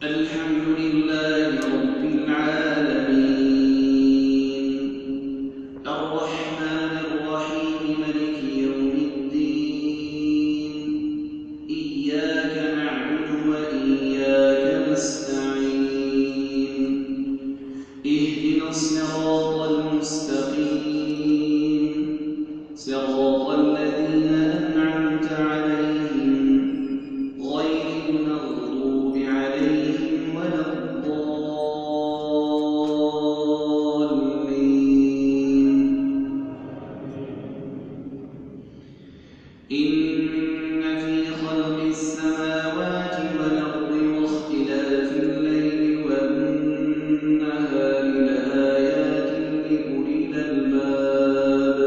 الحمد لله رب العالمين الرحمن الرحيم مالك يوم الدين إياك نعبد وإياك نستعين اهدنا الصراط المستقيم صراط الذين أنعمت عليهم غير المغضوب عليهم ولا الضالين. إن في خلق السماوات والأرض واختلاف الليل والنهار لآيات لأولي الألباب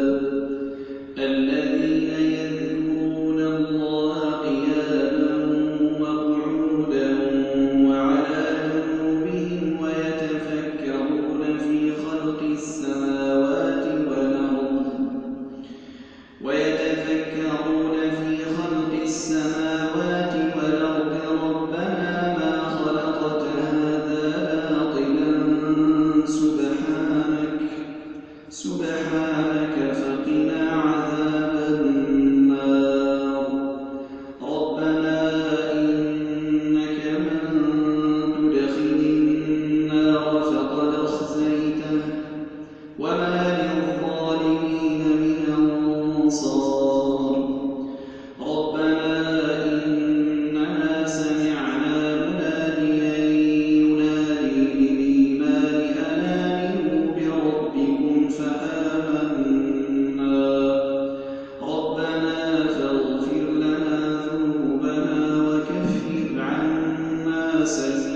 الذين يذكرون الله قياما وقعودا وعلى جنوبهم ويتفكرون في خلق السماوات والأرض ربنا ما خلقت هذا باطلا سبحانك فقنا عذاب النار. ربنا إنك من تدخل النار فقد أخزيته وما للظالمين من أنصار. ربنا إننا سمعنا مناديا ينادي للإيمان أن آمنوا بربكم فآمنا. ربنا فاغفر لنا ذنوبنا وكفر عنا سيئاتنا